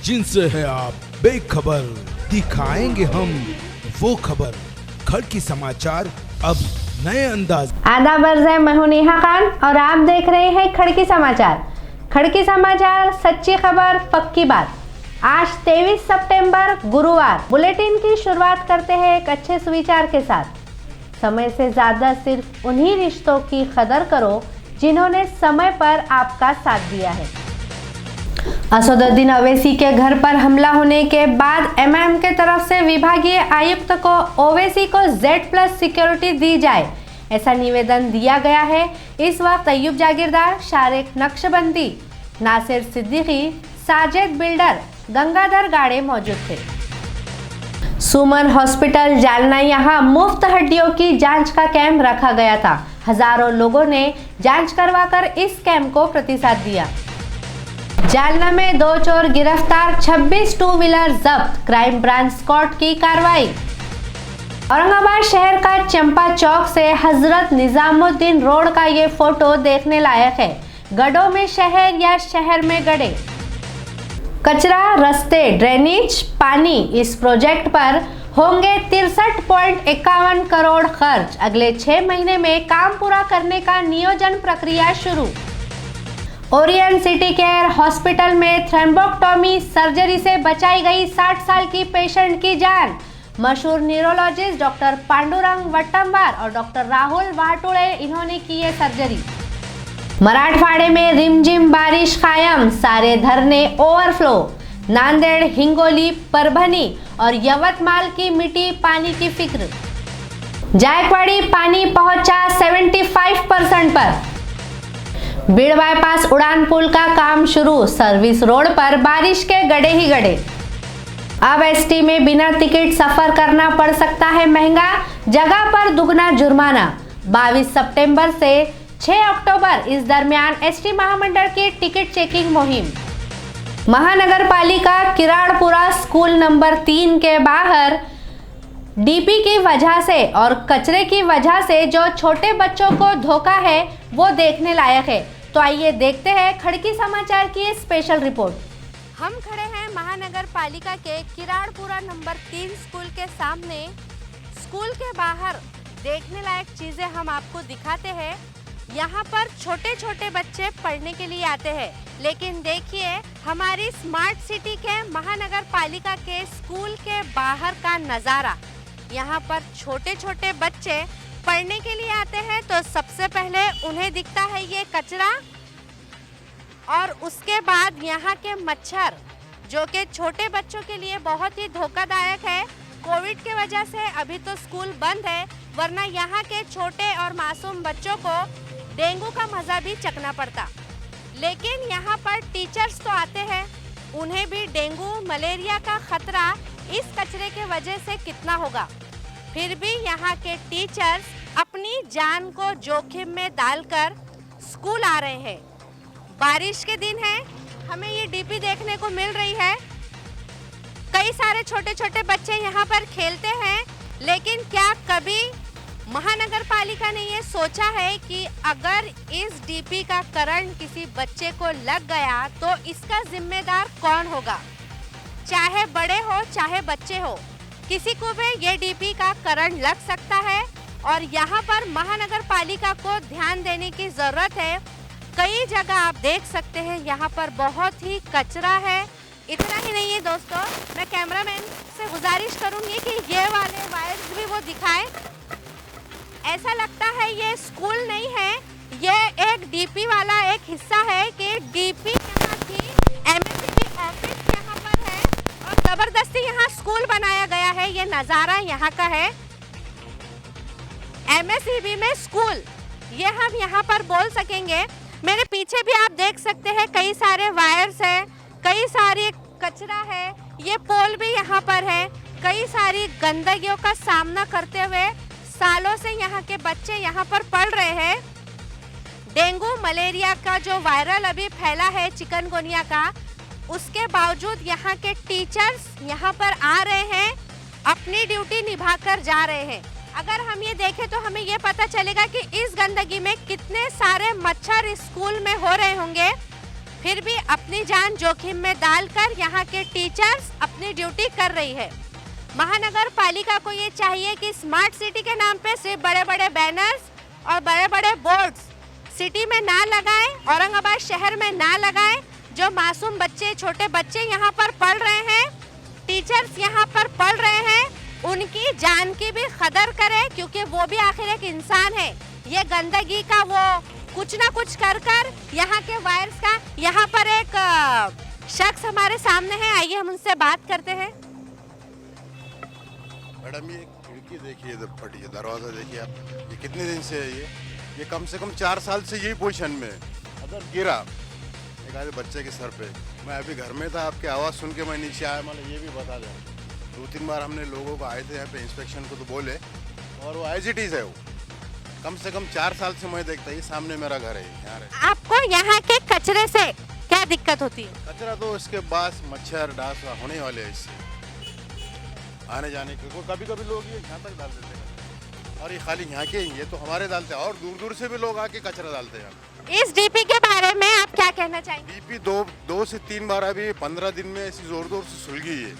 जिनसे है आप बेखबर, दिखाएंगे हम वो खबर। खड़की समाचार अब नए अंदाज। आदाब अर्ज़ है, मैं हूं नेहा खान और आप देख रहे हैं खड़की समाचार। खड़की समाचार, सच्ची खबर, पक्की बात। आज 23 सितंबर गुरुवार। बुलेटिन की शुरुआत करते हैं एक अच्छे सुविचार के साथ। समय से ज्यादा सिर्फ उन्हीं रिश्तों की कदर करो जिन्होंने समय पर आपका साथ दिया है। असदुद्दीन ओवैसी के घर पर हमला होने के बाद एमआईएम के तरफ से विभागीय आयुक्त को ओवैसी को Z+ सिक्योरिटी दी जाए, ऐसा निवेदन दिया गया है। इस वक्त अय्यूब जागीरदार, शारिक नक्शबंदी, नासिर सिद्दीकी, साजिद बिल्डर, गंगाधर गाड़े मौजूद थे। सुमन हॉस्पिटल जालना, यहाँ मुफ्त हड्डियों की जांच का कैंप रखा गया था। हजारों लोगों ने जांच करवाकर इस कैंप को प्रतिसाद दिया। जालना में 2 चोर गिरफ्तार, 26 टू व्हीलर जब्त, क्राइम ब्रांच स्क्वाड की कार्रवाई। औरंगाबाद शहर का चंपा चौक से हजरत निजामुद्दीन रोड का ये फोटो देखने लायक है। गढ़ों में शहर या शहर में गढ़े। कचरा, रस्ते, ड्रेनेज, पानी, इस प्रोजेक्ट पर होंगे 63.51 करोड़ खर्च। अगले 6 महीने में काम पूरा करने का नियोजन प्रक्रिया शुरू। ओरियन सिटी केयर हॉस्पिटल में थ्रोम्बोक्टोमी सर्जरी से बचाई गई 60 साल की पेशेंट की जान। मशहूर न्यूरोलॉजिस्ट डॉक्टर पांडुरंग वट्टंवार और डॉक्टर राहुल वाटुड़े, इन्होंने की ये सर्जरी। मराठवाड़े में रिमझिम बारिश कायम, सारे धरने ओवरफ्लो। नांदेड़, हिंगोली, परभनी और यवतमाल की मिट्टी पानी की फिक्र। जायकवाड़ी पानी पहुंचा 75% पर। बीड़ बाईपास उड़ान पुल का काम शुरू, सर्विस रोड पर बारिश के गड्ढे ही गड्ढे। अब एसटी में बिना टिकट सफर करना पड़ सकता है महंगा, जगह पर दुगना जुर्माना। 22 सितंबर से 6 अक्टूबर, इस दरमियान एसटी महामंडल की टिकट चेकिंग मुहिम। महानगर पालिका किराड़पुरा स्कूल नंबर 3 के बाहर डीपी की वजह से और कचरे की वजह से जो छोटे बच्चों को धोखा है वो देखने लायक है। तो आइए देखते हैं खड़की समाचार की ये स्पेशल रिपोर्ट। हम खड़े हैं महानगर पालिका के किराड़पुरा नंबर 3 स्कूल के सामने। स्कूल के बाहर देखने लायक चीजें हम आपको दिखाते हैं। यहाँ पर छोटे छोटे बच्चे पढ़ने के लिए आते हैं, लेकिन देखिए हमारी स्मार्ट सिटी के महानगर पालिका के स्कूल के बाहर का नज़ारा। यहाँ पर छोटे छोटे बच्चे पढ़ने के लिए आते हैं तो सबसे पहले उन्हें दिखता है ये कचरा, और उसके बाद यहाँ के मच्छर, जो कि छोटे बच्चों के लिए बहुत ही धोखादायक है। कोविड के वजह से अभी तो स्कूल बंद है, वरना यहाँ के छोटे और मासूम बच्चों को डेंगू का मज़ा भी चखना पड़ता। लेकिन यहाँ पर टीचर्स तो आते हैं, उन्हें भी डेंगू मलेरिया का खतरा इस कचरे के वजह से कितना होगा। फिर भी यहाँ के टीचर्स अपनी जान को जोखिम में डालकर स्कूल आ रहे हैं। बारिश के दिन है, हमें ये डीपी देखने को मिल रही है। कई सारे छोटे छोटे बच्चे यहाँ पर खेलते हैं, लेकिन क्या कभी महानगर पालिका ने ये सोचा है कि अगर इस डीपी का करंट किसी बच्चे को लग गया तो इसका जिम्मेदार कौन होगा? चाहे बड़े हो चाहे बच्चे हो, किसी को भी ये डीपी का करंट लग सकता है और यहाँ पर महानगर पालिका को ध्यान देने की ज़रूरत है। कई जगह आप देख सकते हैं यहाँ पर बहुत ही कचरा है। इतना ही नहीं है दोस्तों, मैं कैमरामैन से गुजारिश करूँगी कि ये वाले वायर्स भी वो दिखाएं। ऐसा लगता है ये स्कूल नहीं है, ये एक डीपी वाला एक हिस्सा है कि डीपी यहाँ थी, एमएससीबी ऑफिस यहाँ पर है और जबरदस्ती यहाँ स्कूल बनाया गया है। ये नज़ारा यहाँ का है, एमएससीबी में स्कूल, ये हम यहाँ पर बोल सकेंगे। मेरे पीछे भी आप देख सकते हैं कई सारे वायर्स हैं, कई सारी कचरा है, ये पोल भी यहाँ पर है। कई सारी गंदगियों का सामना करते हुए सालों से यहाँ के बच्चे यहाँ पर पढ़ रहे हैं। डेंगू मलेरिया का जो वायरल अभी फैला है, चिकनगुनिया का, उसके बावजूद यहाँ के टीचर्स यहाँ पर आ रहे हैं, अपनी ड्यूटी निभाकर जा रहे हैं। अगर हम ये देखें तो हमें ये पता चलेगा कि इस गंदगी में कितने सारे मच्छर इस स्कूल में हो रहे होंगे। फिर भी अपनी जान जोखिम में डालकर यहाँ के टीचर्स अपनी ड्यूटी कर रही है। महानगर पालिका को ये चाहिए कि स्मार्ट सिटी के नाम पे सिर्फ बड़े बड़े बैनर्स और बड़े बड़े बोर्ड्स सिटी में ना लगाएं, औरंगाबाद शहर में ना लगाएं। जो मासूम बच्चे, छोटे बच्चे यहाँ पर पढ़ रहे हैं, टीचर्स यहाँ पर पढ़ रहे हैं, उनकी जान की भी कदर करें, क्योंकि वो भी आखिर एक इंसान है। ये गंदगी का वो कुछ ना कुछ कर कर यहाँ के वायरस का, यहाँ पर एक शख्स हमारे सामने है, आइए हम उनसे बात करते हैं। मैडम ये खिड़की देखिए, फटी है, दरवाज़ा देखिए आप, ये कितने दिन से है ये कम से कम 4 साल से यही पोजीशन में है। अगर गिरा एक आधे बच्चे के सर पे, मैं अभी घर में था, आपकी आवाज़ सुन के मैं नीचे आया, मतलब ये भी बता दें 2-3 बार हमने लोगों को आए थे यहाँ पे इंस्पेक्शन को तो बोले, और वो एज इट इज़ है। वो कम से कम 4 साल से मैं देखता, ये सामने मेरा घर है यहाँ है। आपको यहाँ के कचरे से क्या दिक्कत होती है? कचरा तो इसके बास, मच्छर, डांस होने वाले हैं इससे आने जाने के। वो कभी कभी लोग ये यहाँ तक डाल देते हैं, और ये खाली यहाँ के, ये तो हमारे डालते हैं, और दूर दूर से भी लोग आके कचरा डालते हैं। इस डीपी के बारे में आप क्या कहना चाहेंगे? डीपी 2 से 3 बार अभी 15 दिन में ऐसी जोर जोर से सुलगी है।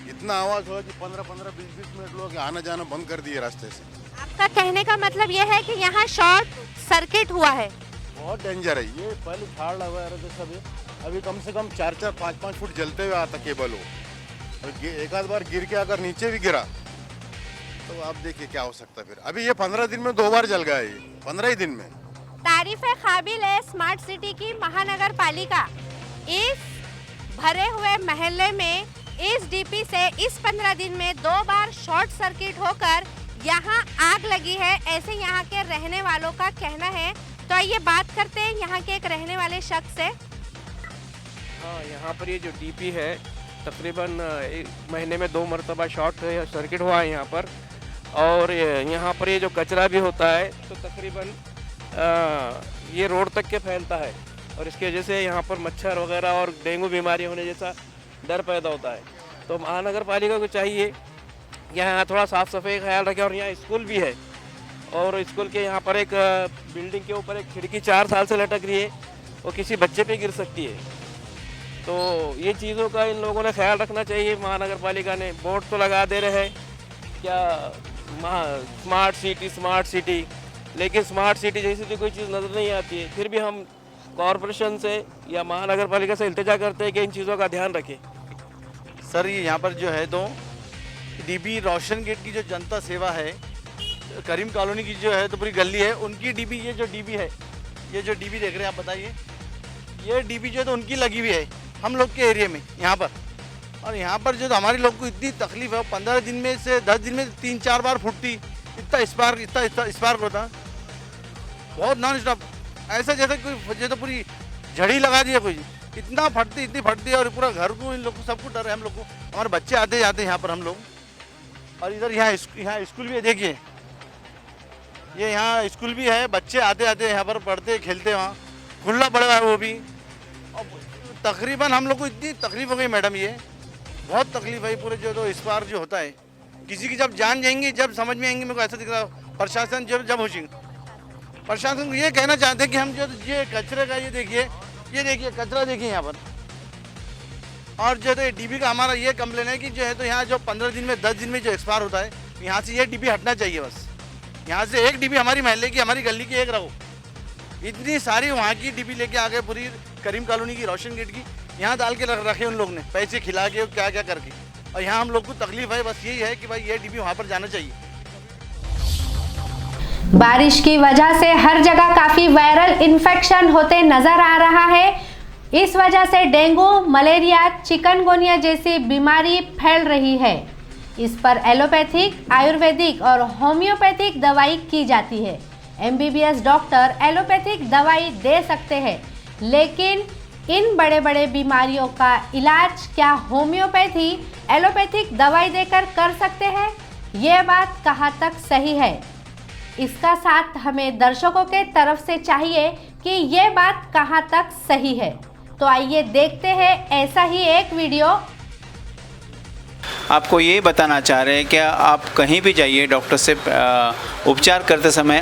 इतना आवाज़ हुआ कि 15-15, 20-20 मिनट लोग आना जाना बंद कर दिए रास्ते से। आपका कहने का मतलब ये है कि यहाँ शॉर्ट सर्किट हुआ है? बहुत डेंजर है ये। पहले झाड़ लगा रहे थे सभी, अभी कम से कम 4-4, 5-5 फुट जलते हुए आता केबल हो। और एक आध बार गिर के अगर नीचे भी गिरा तो आप देखिए क्या हो सकता है फिर। अभी ये 15 दिन में 2 बार जल गया, ये 15 ही दिन में। तारीफ़े काबिल है स्मार्ट सिटी की महानगर पालिका। इस भरे हुए महल्ले में इस डीपी से इस 15 दिन में 2 बार शॉर्ट सर्किट होकर यहाँ आग लगी है, ऐसे यहाँ के रहने वालों का कहना है। तो आइए बात करते हैं यहाँ के एक रहने वाले शख्स से। हाँ, यहाँ पर ये जो डीपी है तकरीबन 1 महीने में 2 मरतबा शॉर्ट सर्किट हुआ है यहाँ पर। और यहाँ पर ये जो कचरा भी होता है तो तकरीबन ये रोड तक के फैलता है, और इसकी वजह से यहाँ पर मच्छर वगैरह और डेंगू बीमारी होने जैसा डर पैदा होता है। तो महानगर पालिका को चाहिए यहाँ थोड़ा साफ़ सफाई का ख्याल रखें। और यहाँ स्कूल भी है, और स्कूल के यहाँ पर एक बिल्डिंग के ऊपर एक खिड़की 4 साल से लटक रही है, वो किसी बच्चे पे गिर सकती है। तो ये चीज़ों का इन लोगों ने ख्याल रखना चाहिए। महानगर पालिका ने बोर्ड तो लगा दे रहे हैं क्या स्मार्ट सिटी, लेकिन स्मार्ट सिटी जैसी तो कोई चीज़ नज़र नहीं आती है। फिर भी हम कॉरपोरेशन से या महानगर पालिका से इल्तिजा करते हैं कि इन चीज़ों का ध्यान रखें। सर ये यहाँ पर जो है तो डीबी रोशन गेट की जो जनता सेवा है, करीम कॉलोनी की जो है तो पूरी गली है, उनकी डीबी, ये जो डीबी है, ये जो डीबी देख रहे हैं आप बताइए, ये डीबी जो है तो उनकी लगी हुई है हम लोग के एरिया में यहाँ पर। और यहाँ पर जो तो हमारे लोग को इतनी तकलीफ है, 15 दिन में से 10 दिन में 3-4 बार फूटती, इतना स्पार्क होता, बहुत नॉन स्टॉप, ऐसा जैसे कोई जैसे पूरी झड़ी लगा दिया कोई, इतनी फटती है। और पूरा घर को, इन लोग को सबको डर है, हम लोग को, हमारे बच्चे आते जाते हैं यहाँ पर हम लोग। और इधर यहाँ स्कूल भी है, देखिए ये यहाँ स्कूल भी है, बच्चे आते यहाँ पर पढ़ते खेलते, वहाँ खुला पड़ा है वो भी। और तकरीबन हम लोग को इतनी तकलीफ हो गई मैडम, ये बहुत तकलीफ है। पूरे जो तो स्पार्क जो होता है, किसी की जब जान जाएंगी, जब समझ में आएंगी, मेरे को ऐसा दिख रहा प्रशासन जब हो जाएंगे, प्रशासन को ये कहना चाहते हैं कि हम जो ये कचरे का ये देखिए कचरा देखिए यहाँ पर। और जो है डीबी का हमारा ये कंप्लेन है कि जो है तो यहाँ जो 15 दिन में 10 दिन में जो एक्सपायर होता है, यहाँ से ये डीबी हटना चाहिए बस। यहाँ से एक डीबी हमारी महल्ले की, हमारी गली की एक रहो, इतनी सारी वहाँ की डीबी लेके आ गए, पूरी करीम कॉलोनी की, रोशन गेट की, यहाँ डाल के रखे उन लोग ने, पैसे खिला के क्या क्या करके। और यहाँ हम लोग को तकलीफ है, बस यही है कि भाई ये डीबी वहाँ पर जाना चाहिए। बारिश की वजह से हर जगह काफी वायरल इन्फेक्शन होते नजर आ रहा है। इस वजह से डेंगू, मलेरिया, चिकनगुनिया जैसी बीमारी फैल रही है। इस पर एलोपैथिक, आयुर्वेदिक और होम्योपैथिक दवाई की जाती है। एमबीबीएस डॉक्टर एलोपैथिक दवाई दे सकते हैं, लेकिन इन बड़े बड़े बीमारियों का इलाज क्या होम्योपैथी एलोपैथिक दवाई देकर कर सकते हैं? ये बात कहाँ तक सही है? इसका साथ हमें दर्शकों के तरफ से चाहिए कि ये बात कहाँ तक सही है। तो आइए देखते हैं ऐसा ही एक वीडियो। आपको ये बताना चाह रहे हैं कि आप कहीं भी जाइए, डॉक्टर से उपचार करते समय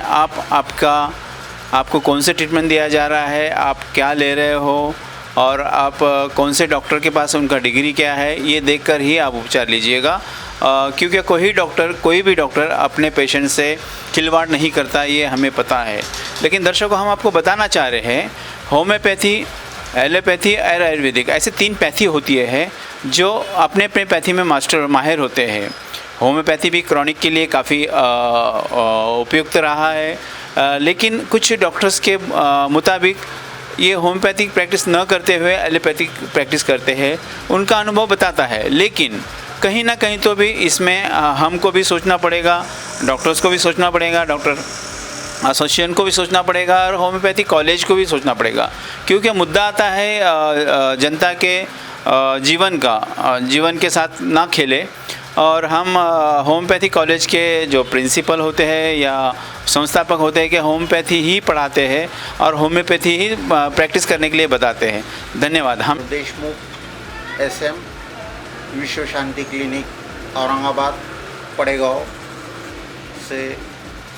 आपको कौन से ट्रीटमेंट दिया जा रहा है, आप क्या ले रहे हो, और आप कौन से डॉक्टर के पास उनका डिग्री क्या है ये देखकर ही आप उपचार लीजिएगा, क्योंकि कोई भी डॉक्टर अपने पेशेंट से खिलवाड़ नहीं करता, ये हमें पता है। लेकिन दर्शकों, हम आपको बताना चाह रहे हैं होम्योपैथी, एलोपैथी और आयुर्वेदिक ऐसे 3 पैथी होती है जो अपने अपने पैथी में माहिर होते हैं। होम्योपैथी भी क्रॉनिक के लिए काफ़ी उपयुक्त रहा है, लेकिन कुछ डॉक्टर्स के मुताबिक ये होम्योपैथिक प्रैक्टिस न करते हुए एलोपैथिक प्रैक्टिस करते हैं, उनका अनुभव बताता है। लेकिन कहीं ना कहीं तो भी इसमें हमको भी सोचना पड़ेगा, डॉक्टर्स को भी सोचना पड़ेगा, डॉक्टर एसोसिएशन को भी सोचना पड़ेगा और होम्योपैथी कॉलेज को भी सोचना पड़ेगा, क्योंकि मुद्दा आता है जनता के जीवन के साथ ना खेले। और हम होम्योपैथी कॉलेज के जो प्रिंसिपल होते हैं या संस्थापक होते हैं कि होम्योपैथी ही पढ़ाते हैं और होम्योपैथी ही प्रैक्टिस करने के लिए बताते हैं। धन्यवाद। हम देशमुख SM विश्व शांति क्लिनिक औरंगाबाद पड़ेगांव से।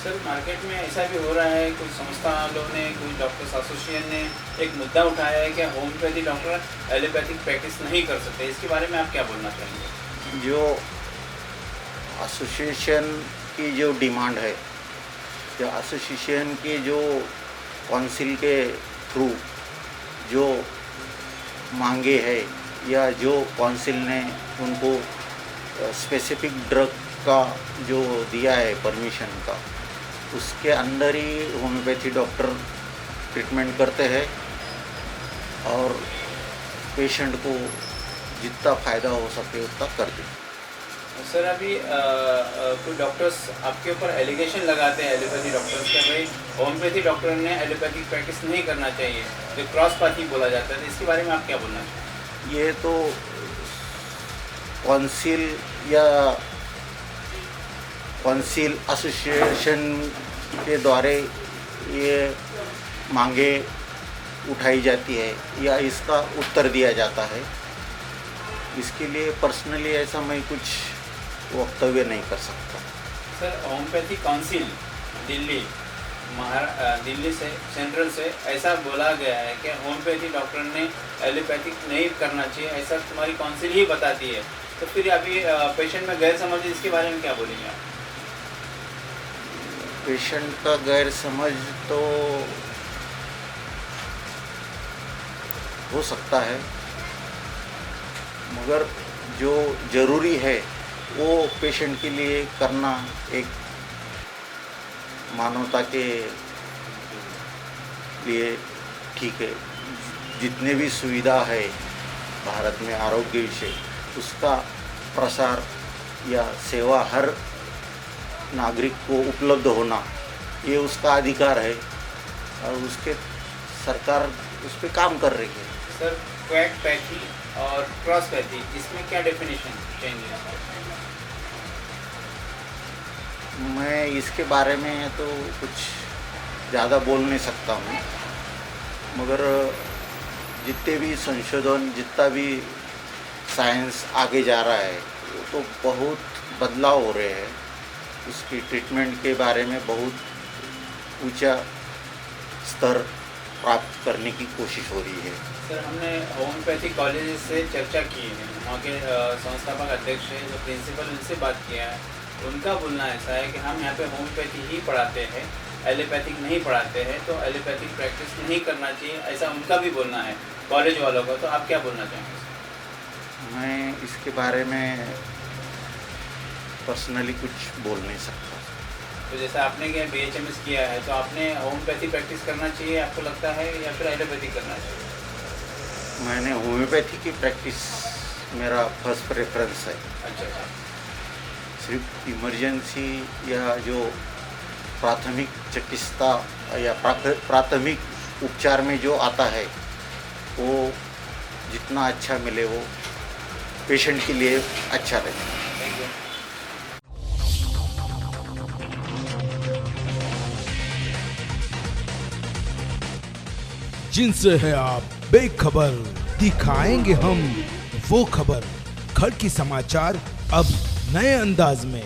सर, मार्केट में ऐसा भी हो रहा है, कुछ संस्था लोगों ने, कुछ डॉक्टर्स एसोसिएशन ने एक मुद्दा उठाया है कि होम्योपैथी डॉक्टर एलोपैथिक प्रैक्टिस नहीं कर सकते। इसके बारे में आप क्या बोलना चाहेंगे? जो एसोसिएशन की जो डिमांड है, जो एसोसिएशन की जो काउंसिल के थ्रू जो मांगे है या जो काउंसिल ने उनको स्पेसिफिक ड्रग का जो दिया है परमिशन का, उसके अंदर ही होम्योपैथी डॉक्टर ट्रीटमेंट करते हैं और पेशेंट को जितना फ़ायदा हो सके उतना करते हैं। सर, अभी कुछ डॉक्टर्स आपके ऊपर एलिगेशन लगाते हैं एलोपैथी डॉक्टर्स के, भाई होम्योपैथी डॉक्टर ने एलोपैथिक प्रैक्टिस नहीं करना चाहिए, जो क्रॉस पैथी बोला जाता है। इसके बारे में आप क्या बोलना चाहिए? ये तो काउंसिल या काउंसिल एसोसिएशन के द्वारा ये मांगे उठाई जाती है या इसका उत्तर दिया जाता है। इसके लिए पर्सनली ऐसा मैं कुछ वक्तव्य नहीं कर सकता। सर, होम्योपैथी काउंसिल दिल्ली से, सेंट्रल से ऐसा बोला गया है कि होम्योपैथी डॉक्टर ने एलोपैथिक नहीं करना चाहिए, ऐसा तुम्हारी काउंसिल ही बताती है। तो फिर अभी पेशेंट में गैर समझ, इसके बारे में क्या बोलेंगे आप? पेशेंट का गैर समझ तो हो सकता है, मगर जो ज़रूरी है वो पेशेंट के लिए करना एक मानवता के लिए ठीक है। जितने भी सुविधा है भारत में आरोग्य विषय, उसका प्रसार या सेवा हर नागरिक को उपलब्ध होना ये उसका अधिकार है और उसके सरकार उस पर काम कर रही है। सर, क्वैक पैथी और क्रॉस पैथी, इसमें क्या डेफिनेशन चेंज है? मैं इसके बारे में तो कुछ ज़्यादा बोल नहीं सकता हूँ, मगर जितने भी संशोधन, जितना भी साइंस आगे जा रहा है वो तो बहुत बदलाव हो रहे हैं। उसकी ट्रीटमेंट के बारे में बहुत ऊंचा स्तर प्राप्त करने की कोशिश हो रही है। सर, हमने होम्योपैथी कॉलेज से चर्चा की है, वहाँ के संस्थापक अध्यक्ष हैं, जो प्रिंसिपल, उनसे बात किया है। उनका बोलना ऐसा है कि हम यहाँ पे होम्योपैथी ही पढ़ाते हैं, एलोपैथिक नहीं पढ़ाते हैं, तो एलोपैथिक प्रैक्टिस नहीं करना चाहिए, ऐसा उनका भी बोलना है कॉलेज वालों का। तो आप क्या बोलना चाहेंगे? मैं इसके बारे में पर्सनली कुछ बोल नहीं सकता। तो जैसे आपने क्या BHMS किया है, तो आपने होम्योपैथी प्रैक्टिस करना चाहिए आपको लगता है, या फिर एलोपैथी करना चाहिए? मैंने होम्योपैथी की प्रैक्टिस मेरा फर्स्ट प्रेफरेंस है। अच्छा। सिर्फ इमरजेंसी या जो प्राथमिक चिकित्सा या प्राथमिक उपचार में जो आता है वो जितना अच्छा मिले वो पेशेंट के लिए अच्छा रहे। जिनसे है आप बेखबर, दिखाएंगे हम वो खबर। खड़की समाचार अब नए अंदाज में।